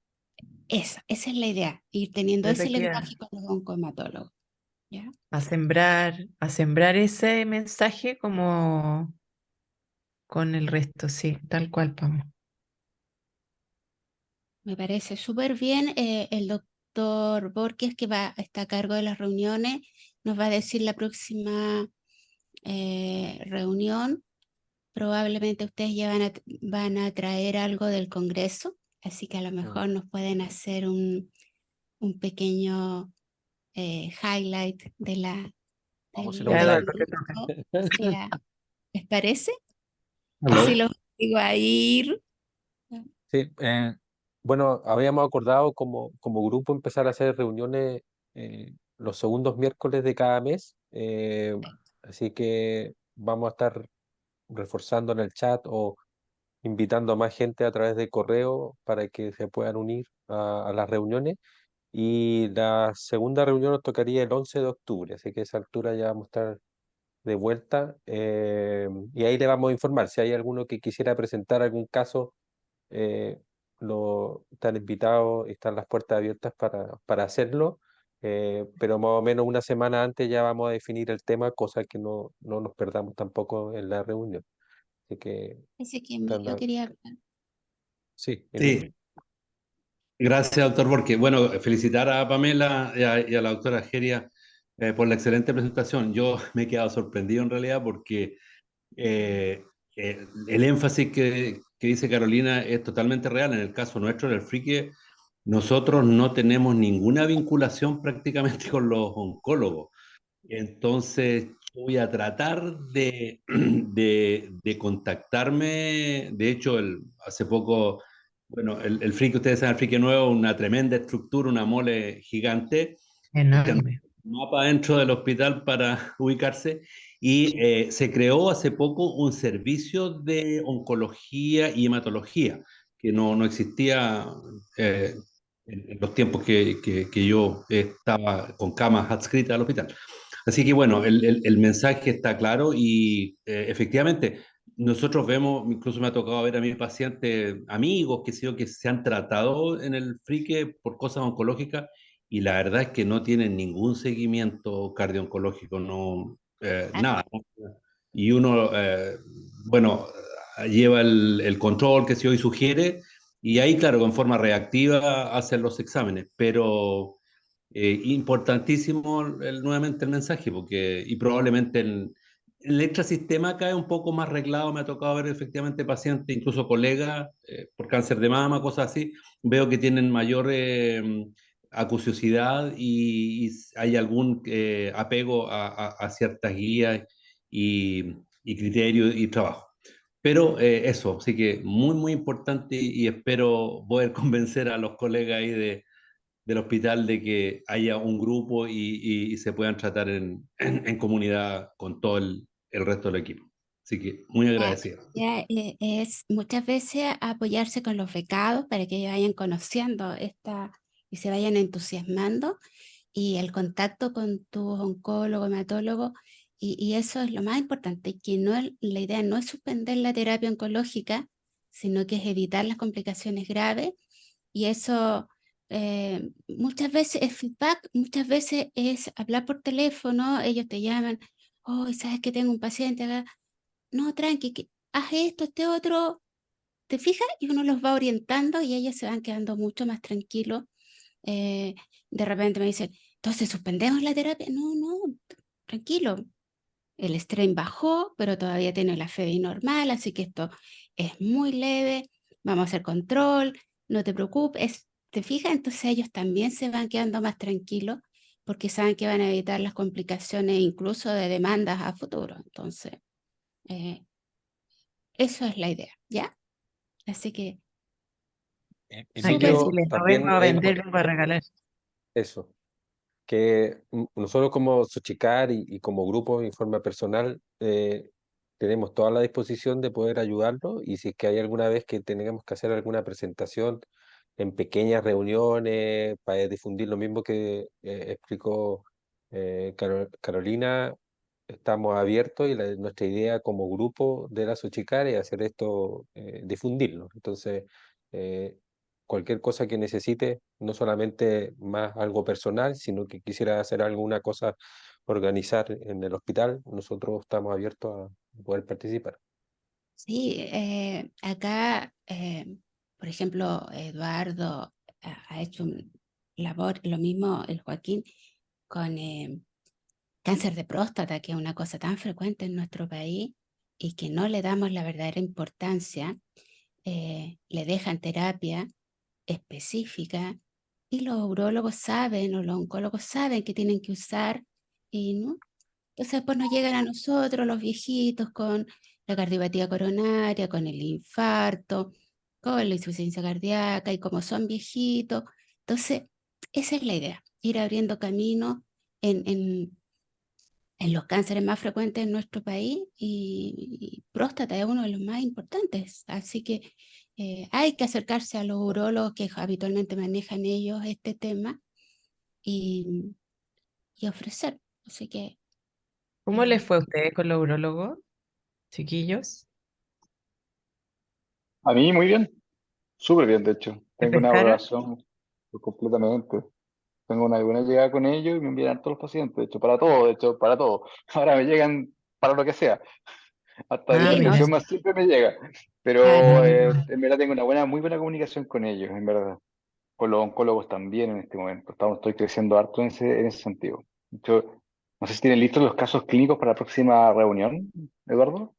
Speaker 3: Esa es la idea, ir teniendo ese lenguaje
Speaker 2: efectivamente,
Speaker 3: con los oncohematólogos, ¿ya?
Speaker 2: a sembrar ese mensaje como con el resto, sí, tal cual, Pamo.
Speaker 3: Me parece súper bien. El doctor Borges, que está a cargo de las reuniones, nos va a decir la próxima reunión. Probablemente ustedes ya van a traer algo del Congreso, así que a lo mejor nos pueden hacer un pequeño highlight
Speaker 4: Vamos a
Speaker 3: del
Speaker 4: ir a un
Speaker 2: Ya,
Speaker 4: live.
Speaker 2: Eduardo, te toca.
Speaker 3: Congreso. ¿Les parece?
Speaker 5: Hello.
Speaker 3: Así los digo a ir.
Speaker 1: Sí, bueno, habíamos acordado como grupo empezar a hacer reuniones los segundos miércoles de cada mes, así que vamos a estar reforzando en el chat o invitando a más gente a través de correo para que se puedan unir a las reuniones. Y la segunda reunión nos tocaría el 11 de octubre, así que a esa altura ya vamos a estar de vuelta, y ahí le vamos a informar. Si hay alguno que quisiera presentar algún caso, eh, están invitados y están las puertas abiertas para hacerlo, pero más o menos una semana antes ya vamos a definir el tema, cosa que no nos perdamos tampoco en la reunión. Así que,
Speaker 3: Ese que
Speaker 1: están
Speaker 3: Emilio quería hablar.
Speaker 1: sí, Emilio.
Speaker 5: Sí, gracias, doctor Borges. Bueno, felicitar a Pamela y a la doctora Geria por la excelente presentación. Yo me he quedado sorprendido en realidad porque eh, el énfasis que dice Carolina es totalmente real. En el caso nuestro, del Frique, nosotros no tenemos ninguna vinculación prácticamente con los oncólogos. Entonces, voy a tratar de contactarme. De hecho, hace poco, bueno, el Frique, ustedes saben, el Frique nuevo, una tremenda estructura, una mole gigante,
Speaker 2: Enorme.
Speaker 5: un mapa dentro del hospital para ubicarse. Y se creó hace poco un servicio de oncología y hematología, que no existía eh, en los tiempos que yo estaba con camas adscritas al hospital. Así que bueno, el mensaje está claro y efectivamente nosotros vemos, incluso me ha tocado ver a mis pacientes, amigos, que sé yo, que se han tratado en el Frique por cosas oncológicas y la verdad es que no tienen ningún seguimiento cardio-oncológico, no, nada, ¿no? Y uno, bueno, lleva el control que se hoy sugiere y ahí, claro, con forma reactiva hacen los exámenes, pero importantísimo nuevamente el mensaje, porque y probablemente el extrasistema cae un poco más reglado, me ha tocado ver efectivamente pacientes, incluso colegas, por cáncer de mama, cosas así, veo que tienen mayor acuciosidad y hay algún apego a ciertas guías y criterios y trabajo. Pero eso, así que muy, muy importante y espero poder convencer a los colegas ahí del hospital de que haya un grupo y se puedan tratar en comunidad con todo el resto del equipo. Así que muy agradecido.
Speaker 3: Es muchas veces apoyarse con los becados para que ellos vayan conociendo y se vayan entusiasmando y el contacto con tu oncólogo, hematólogo, y eso es lo más importante, que la idea no es suspender la terapia oncológica, sino que es evitar las complicaciones graves y eso muchas veces es feedback, muchas veces es hablar por teléfono, ellos te llaman, oh, ¿sabes que tengo un paciente acá? no, tranqui, haz esto, este otro, ¿te fijas? Y uno los va orientando y ellos se van quedando mucho más tranquilos. De repente me dicen, entonces suspendemos la terapia. No, no, tranquilo. El strain bajó, pero todavía tiene la febre normal, así que esto es muy leve. Vamos a hacer control, no te preocupes. ¿Te fijas? Entonces ellos también se van quedando más tranquilos porque saben que van a evitar las complicaciones incluso de demandas a futuro. Entonces, eso es la idea, ¿ya? Así que,
Speaker 1: En
Speaker 2: Aquí
Speaker 3: súper.
Speaker 1: ello
Speaker 2: decirles, no vengo
Speaker 1: también
Speaker 2: a
Speaker 1: es
Speaker 2: vender,
Speaker 1: importante
Speaker 2: vengo a regalar.
Speaker 1: eso, que nosotros como Sochicar y como grupo en forma personal tenemos toda la disposición de poder ayudarlo y si es que hay alguna vez que tengamos que hacer alguna presentación en pequeñas reuniones para difundir lo mismo que explicó Carolina, estamos abiertos y nuestra idea como grupo de la Sochicar es hacer esto, difundirlo. Entonces, eh, cualquier cosa que necesite, no solamente más algo personal, sino que quisiera hacer alguna cosa, organizar en el hospital, nosotros estamos abiertos a poder participar.
Speaker 3: Sí, acá, por ejemplo, Eduardo ha hecho un labor, lo mismo el Joaquín, con cáncer de próstata, que es una cosa tan frecuente en nuestro país y que no le damos la verdadera importancia. Le dejan terapia específica y los urólogos saben o los oncólogos saben que tienen que usar y no. Entonces después nos llegan a nosotros los viejitos con la cardiopatía coronaria, con el infarto, con la insuficiencia cardíaca y como son viejitos. Entonces, esa es la idea, ir abriendo camino en los cánceres más frecuentes en nuestro país y próstata es uno de los más importantes. Así que hay que acercarse a los urólogos que habitualmente manejan ellos este tema y, y ofrecer. Así que
Speaker 2: ¿Cómo les
Speaker 3: eh,
Speaker 2: fue a ustedes con los urólogos, chiquillos?
Speaker 4: A mí muy bien, súper bien, de hecho.
Speaker 2: ¿Te
Speaker 4: Tengo una
Speaker 2: pescaron?
Speaker 4: relación completamente. Tengo una buena llegada con ellos y me envían todos los pacientes, de hecho, para todo, de hecho, para todo. Ahora me llegan para lo que sea. Hasta
Speaker 2: Ah,
Speaker 3: sí, no,
Speaker 2: mira.
Speaker 4: hipertensión más simple me llega. Pero
Speaker 2: Ah,
Speaker 4: en verdad tengo una muy buena comunicación con ellos, en verdad. Con los oncólogos también en este momento. Estoy creciendo harto en ese sentido. De hecho, no sé si tienen listos los casos clínicos para la próxima reunión, Eduardo.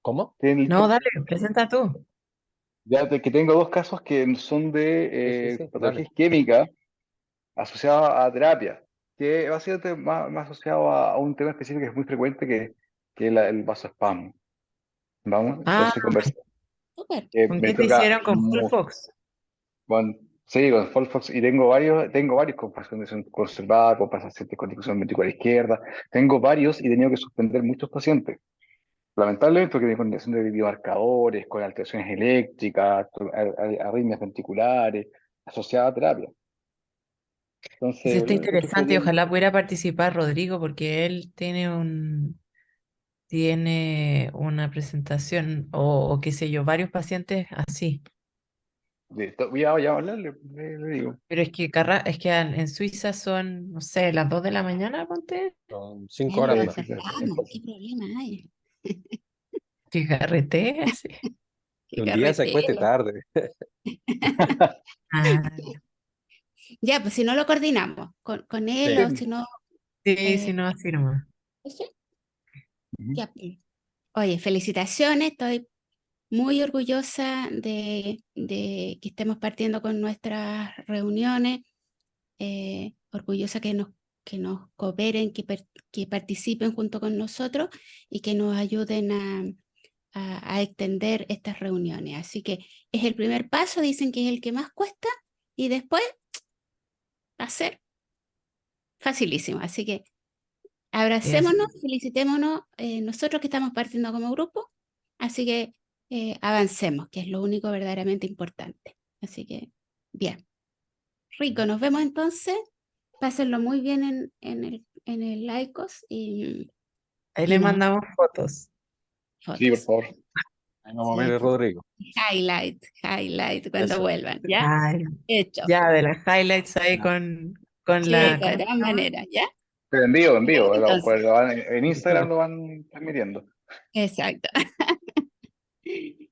Speaker 1: ¿Cómo?
Speaker 4: ¿Tienen
Speaker 2: no,
Speaker 4: listos?
Speaker 2: dale, presenta tú.
Speaker 4: Que tengo dos casos que son
Speaker 1: Sí, sí,
Speaker 4: de
Speaker 1: sí,
Speaker 4: patología
Speaker 1: dale.
Speaker 4: isquémica asociada a terapia, que va a ser más asociado a un tema específico que es muy frecuente, que es el vasospasmo. Vamos,
Speaker 2: Ah,
Speaker 4: entonces conversa,
Speaker 3: súper.
Speaker 4: que
Speaker 2: ¿con
Speaker 4: me
Speaker 2: qué te
Speaker 4: toca
Speaker 2: hicieron con Fox?
Speaker 4: bueno, sí, con Folfox, y tengo varios con condición conservada, con pacientes con discusión ventricular izquierda, tengo varios y he tenido que suspender muchos pacientes. Lamentablemente, porque mi condición de biomarcadores, con alteraciones eléctricas, arritmias ventriculares, asociadas a terapia.
Speaker 2: Eso
Speaker 4: Entonces,
Speaker 2: está
Speaker 4: encuentro que
Speaker 2: interesante y
Speaker 4: bien.
Speaker 2: ojalá pudiera participar Rodrigo porque él tiene una presentación o qué sé yo, varios pacientes así.
Speaker 4: Voy a hablarle, le digo.
Speaker 2: Pero es que, es que en Suiza son, no sé, las 2 de la mañana, ponte.
Speaker 1: Son 5 horas
Speaker 3: Bueno,
Speaker 4: Sí,
Speaker 1: más.
Speaker 4: sí, sí,
Speaker 3: acercamos, ¿qué problema hay?
Speaker 2: Que carrete así.
Speaker 1: Que
Speaker 3: ¿Qué
Speaker 1: un día se acueste
Speaker 3: carretera?
Speaker 1: tarde.
Speaker 2: Ah,
Speaker 3: Ya, pues si no lo coordinamos con él
Speaker 1: Sí.
Speaker 3: o si no,
Speaker 2: sí,
Speaker 3: eh,
Speaker 2: sí, no, así nomás.
Speaker 3: eso,
Speaker 4: Ujú.
Speaker 3: ya. Pues. Oye, felicitaciones, estoy muy orgullosa de que estemos partiendo con nuestras reuniones, orgullosa que nos cooperen, que participen junto con nosotros y que nos ayuden a extender estas reuniones. Así que es el primer paso, dicen que es el que más cuesta y después va a ser facilísimo. Así que
Speaker 2: Sí, así.
Speaker 3: abracémonos, felicitémonos nosotros que estamos partiendo como grupo. Así que avancemos, que es lo único verdaderamente importante. Así que, bien. Rico, nos vemos entonces. Pásenlo muy bien en el Laicos
Speaker 2: Ahí
Speaker 3: y
Speaker 2: le
Speaker 3: nos
Speaker 2: mandamos fotos.
Speaker 4: Sí, por
Speaker 3: fotos.
Speaker 4: favor. Ahí vamos a
Speaker 3: Sí,
Speaker 4: ver, Rodrigo.
Speaker 3: highlight cuando
Speaker 1: Eso.
Speaker 3: vuelvan, ¿ya?
Speaker 2: Ay,
Speaker 3: Hecho.
Speaker 2: ya, de las highlights ahí
Speaker 4: Ya.
Speaker 2: con
Speaker 3: Sí,
Speaker 2: la,
Speaker 3: de
Speaker 2: ¿cómo se
Speaker 3: todas
Speaker 2: llama?
Speaker 3: maneras, ¿ya?
Speaker 4: Pero
Speaker 3: Nos vemos
Speaker 4: envío,
Speaker 3: entonces.
Speaker 4: en Instagram lo van transmitiendo.
Speaker 3: Exacto.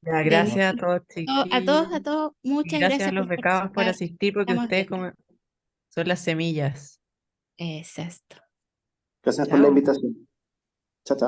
Speaker 2: Ya, gracias a todos,
Speaker 3: A
Speaker 2: chiquillos.
Speaker 3: todos,
Speaker 2: Y
Speaker 3: muchas
Speaker 2: gracias a
Speaker 3: gracias
Speaker 2: los
Speaker 3: por
Speaker 2: becados por
Speaker 3: participar.
Speaker 2: asistir, porque
Speaker 3: Estamos
Speaker 2: ustedes
Speaker 3: viendo.
Speaker 2: son las semillas.
Speaker 3: Exacto.
Speaker 6: Gracias por la
Speaker 2: Chao.
Speaker 6: invitación. Chao, chao.